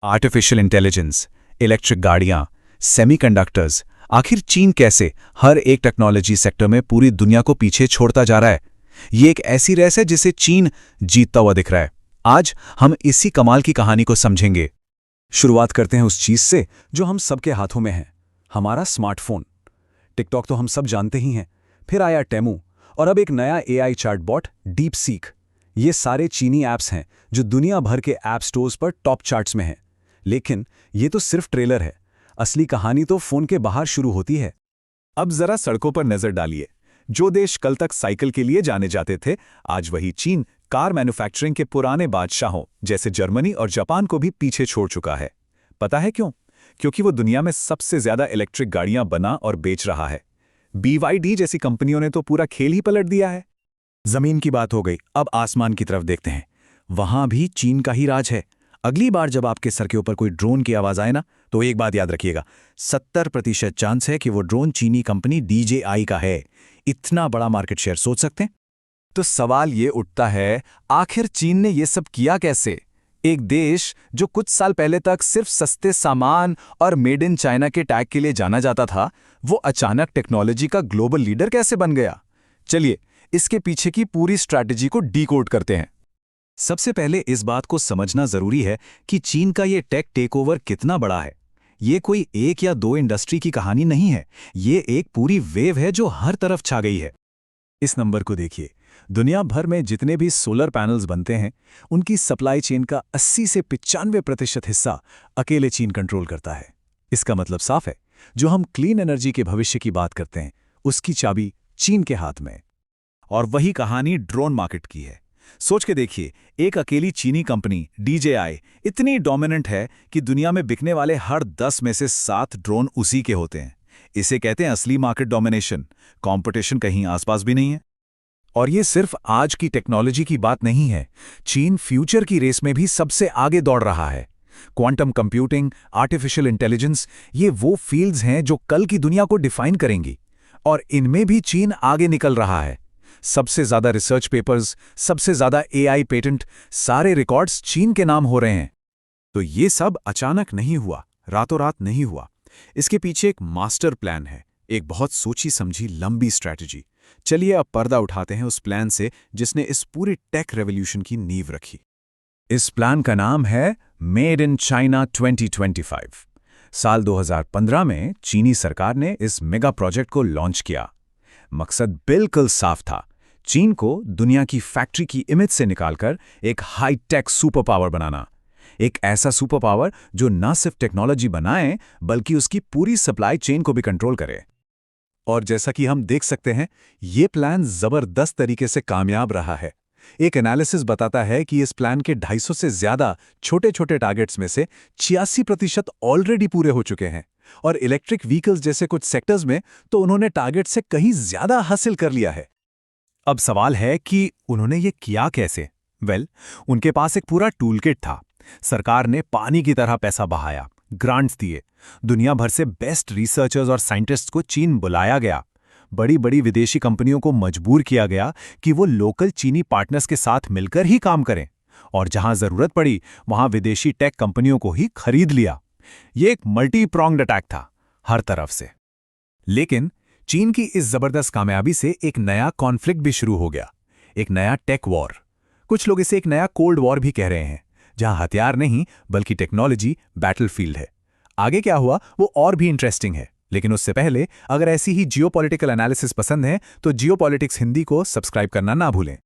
Artificial intelligence, electric गाड़ियां, semiconductors, आखिर चीन कैसे हर एक टेक्नोलॉजी सेक्टर में पूरी दुनिया को पीछे छोड़ता जा रहा है। ये एक ऐसी रेस है जिसे चीन जीतता हुआ दिख रहा है। आज हम इसी कमाल की कहानी को समझेंगे। शुरुआत करते हैं उस चीज से जो हम सबके हाथों में है, हमारा स्मार्टफोन। टिकटॉक तो हम सब जानते ही हैं, फिर आया टेमू और अब एक नया एआई चैटबॉट डीप सीक। ये सारे चीनी ऐप्स हैं जो दुनिया भर के ऐप स्टोर्स पर टॉप चार्ट्स में हैं। लेकिन ये तो सिर्फ ट्रेलर है, असली कहानी तो फोन के बाहर शुरू होती है। अब जरा सड़कों पर नजर डालिए। जो देश कल तक साइकिल के लिए जाने जाते थे, आज वही चीन कार मैन्युफैक्चरिंग के पुराने बादशाहों जैसे जर्मनी और जापान को भी पीछे छोड़ चुका है। पता है क्यों? क्योंकि वो दुनिया में सबसे ज्यादा इलेक्ट्रिक गाड़ियां बना और बेच रहा है। BYD जैसी कंपनियों ने तो पूरा खेल ही पलट दिया है। जमीन की बात हो गई, अब आसमान की तरफ देखते हैं। वहां भी चीन का ही राज है। अगली बार जब आपके सर के ऊपर कोई ड्रोन की आवाज आए ना, तो एक बात याद रखिएगा, 70% चांस है कि वो ड्रोन चीनी कंपनी DJI का है। इतना बड़ा मार्केट शेयर, सोच सकते हैं? तो सवाल ये उठता है, आखिर चीन ने ये सब किया कैसे? एक देश जो कुछ साल पहले तक सिर्फ सस्ते सामान और मेड इन चाइना के टैग के लिए जाना जाता था, वो अचानक टेक्नोलॉजी का ग्लोबल लीडर कैसे बन गया? चलिए, इसके पीछे की पूरी स्ट्रैटेजी को डीकोड करते हैं। सबसे पहले इस बात को समझना जरूरी है कि चीन का ये टेक टेकओवर कितना बड़ा है। ये कोई एक या दो इंडस्ट्री की कहानी नहीं है, ये एक पूरी वेव है जो हर तरफ छा गई है। इस नंबर को देखिए, दुनिया भर में जितने भी सोलर पैनल्स बनते हैं, उनकी सप्लाई चेन का 80 से 95% हिस्सा अकेले चीन कंट्रोल करता है। इसका मतलब साफ है, जो हम क्लीन एनर्जी के भविष्य की बात करते हैं, उसकी चाबी चीन के हाथ में। और वही कहानी ड्रोन मार्केट की है। सोच के देखिए, एक अकेली चीनी कंपनी DJI इतनी डोमिनेंट है कि दुनिया में बिकने वाले हर 10 में से 7 ड्रोन उसी के होते हैं। इसे कहते हैं असली मार्केट डोमिनेशन। कंपटीशन कहीं आसपास भी नहीं है। और ये सिर्फ आज की टेक्नोलॉजी की बात नहीं है, चीन फ्यूचर की रेस में भी सबसे आगे दौड़ रहा है। क्वांटम कंप्यूटिंग, आर्टिफिशियल इंटेलिजेंस, ये वो फील्ड्स हैं जो कल की दुनिया को डिफाइन करेंगी। और इनमें भी चीन आगे निकल रहा है। सबसे ज्यादा रिसर्च पेपर्स, सबसे ज्यादा AI पेटेंट, सारे रिकॉर्ड्स चीन के नाम हो रहे हैं। तो ये सब अचानक नहीं हुआ, रातों रात नहीं हुआ। इसके पीछे एक मास्टर प्लान है, एक बहुत सोची समझी लंबी स्ट्रैटेजी। चलिए अब पर्दा उठाते हैं उस प्लान से जिसने इस पूरी टेक रेवोल्यूशन की नींव रखी। इस प्लान का नाम है मेड इन चाइना 2025। साल 2015 में चीनी सरकार ने इस मेगा प्रोजेक्ट को लॉन्च किया। मकसद बिल्कुल साफ था, चीन को दुनिया की फैक्ट्री की इमेज से निकालकर एक हाई-टेक सुपर पावर बनाना। एक ऐसा सुपर पावर जो न सिर्फ टेक्नोलॉजी बनाए, बल्कि उसकी पूरी सप्लाई चेन को भी कंट्रोल करे। और जैसा कि हम देख सकते हैं, ये प्लान जबरदस्त तरीके से कामयाब रहा है। एक एनालिसिस बताता है कि इस प्लान के 250 से ज्यादा छोटे छोटे टारगेट्स में से 86% ऑलरेडी पूरे हो चुके हैं। और इलेक्ट्रिक व्हीकल्स जैसे कुछ सेक्टर्स में तो उन्होंने टारगेट से कहीं ज्यादा हासिल कर लिया है। अब सवाल है कि उन्होंने ये किया कैसे? उनके पास एक पूरा टूलकिट था। सरकार ने पानी की तरह पैसा बहाया, ग्रांट्स दिए, दुनिया भर से बेस्ट रिसर्चर्स और साइंटिस्ट्स को चीन बुलाया गया, बड़ी बड़ी विदेशी कंपनियों को मजबूर किया गया कि वो लोकल चीनी पार्टनर्स के साथ मिलकर ही काम करें, और जहां जरूरत पड़ी वहां विदेशी टेक कंपनियों को ही खरीद लिया। ये एक मल्टी प्रॉन्ग्ड अटैक था, हर तरफ से। लेकिन चीन की इस जबरदस्त कामयाबी से एक नया कॉन्फ्लिक्ट भी शुरू हो गया, एक नया टेक वॉर। कुछ लोग इसे एक नया कोल्ड वॉर भी कह रहे हैं, जहां हथियार नहीं बल्कि टेक्नोलॉजी बैटलफील्ड है। आगे क्या हुआ वो और भी इंटरेस्टिंग है, लेकिन उससे पहले अगर ऐसी ही जियोपॉलिटिकल एनालिसिस पसंद है तो जियोपॉलिटिक्स हिंदी को सब्सक्राइब करना ना भूलें।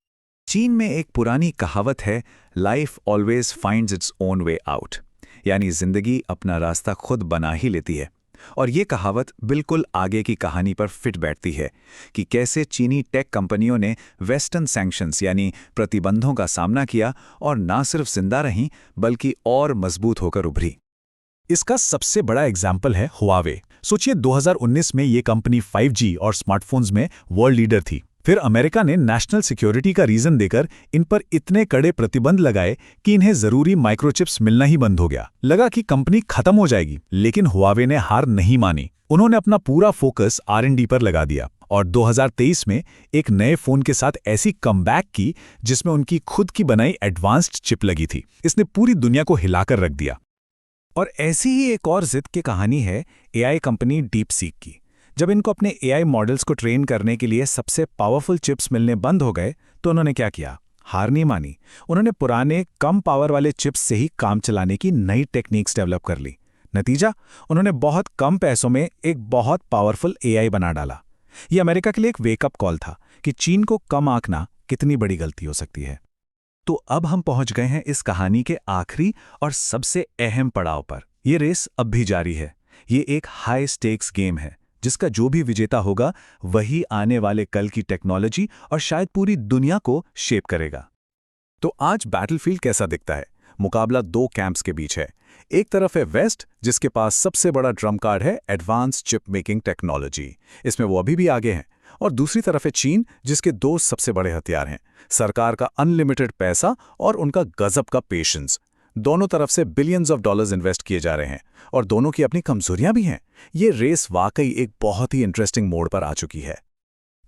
चीन में एक पुरानी कहावत है, life always finds its own way out, यानी जिंदगी अपना रास्ता खुद बना ही लेती है। और ये कहावत बिल्कुल आगे की कहानी पर फिट बैठती है कि कैसे चीनी टेक कंपनियों ने वेस्टर्न सैंक्शंस यानी प्रतिबंधों का सामना किया और ना सिर्फ जिंदा रहीं बल्कि और मजबूत होकर उभरी। इसका सबसे बड़ा एग्जाम्पल है हुआवे। सोचिए 2019 में ये कंपनी 5G और स्मार्टफोन्स में वर्ल्ड लीडर थी। फिर अमेरिका ने नेशनल सिक्योरिटी का रीजन देकर इन पर इतने कड़े प्रतिबंध लगाए कि इन्हें जरूरी माइक्रोचिप्स मिलना ही बंद हो गया। लगा कि कंपनी खत्म हो जाएगी, लेकिन हुआवे ने हार नहीं मानी। उन्होंने अपना पूरा फोकस R&D पर लगा दिया और 2023 में एक नए फोन के साथ ऐसी कमबैक की जिसमें उनकी खुद की बनाई एडवांस्ड चिप लगी थी। इसने पूरी दुनिया को हिलाकर रख दिया। और ऐसी ही एक और जिद की कहानी है एआई कंपनी डीपसीक की। जब इनको अपने एआई मॉडल्स को ट्रेन करने के लिए सबसे पावरफुल चिप्स मिलने बंद हो गए तो उन्होंने क्या किया? हार नहीं मानी। उन्होंने पुराने कम पावर वाले चिप्स से ही काम चलाने की नई टेक्निक्स डेवलप कर ली। नतीजा, उन्होंने बहुत कम पैसों में एक बहुत पावरफुल एआई बना डाला। यह अमेरिका के लिए एक वेकअप कॉल था कि चीन को कम आंकना कितनी बड़ी गलती हो सकती है। तो अब हम पहुंच गए हैं इस कहानी के आखिरी और सबसे अहम पड़ाव पर। ये रेस अब भी जारी है। ये एक हाई स्टेक्स गेम है जिसका जो भी विजेता होगा वही आने वाले कल की टेक्नोलॉजी और शायद पूरी दुनिया को शेप करेगा। तो आज बैटलफील्ड कैसा दिखता है? मुकाबला दो कैंप्स के बीच है। एक तरफ है वेस्ट, जिसके पास सबसे बड़ा ट्रम्प कार्ड है एडवांस चिप मेकिंग टेक्नोलॉजी, इसमें वो अभी भी आगे हैं। और दूसरी तरफ है चीन, जिसके दो सबसे बड़े हथियार हैं, सरकार का अनलिमिटेड पैसा और उनका गजब का पेशेंस। दोनों तरफ से बिलियंस ऑफ डॉलर्स इन्वेस्ट किए जा रहे हैं और दोनों की अपनी कमजोरियां भी हैं। ये रेस वाकई एक बहुत ही इंटरेस्टिंग मोड़ पर आ चुकी है।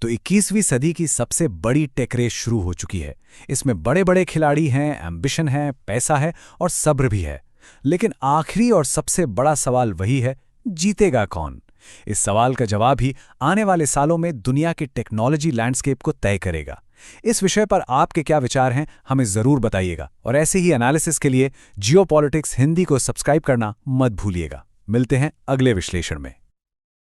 तो 21वीं सदी की सबसे बड़ी टेक रेस शुरू हो चुकी है। इसमें बड़े बड़े खिलाड़ी हैं, एम्बिशन है, पैसा है और सब्र भी है। लेकिन आखिरी और सबसे बड़ा सवाल वही है, जीतेगा कौन? इस सवाल का जवाब ही आने वाले सालों में दुनिया के टेक्नोलॉजी लैंडस्केप को तय करेगा। इस विषय पर आपके क्या विचार हैं, हमें जरूर बताइएगा। और ऐसे ही एनालिसिस के लिए जियोपॉलिटिक्स हिंदी को सब्सक्राइब करना मत भूलिएगा। मिलते हैं अगले विश्लेषण में।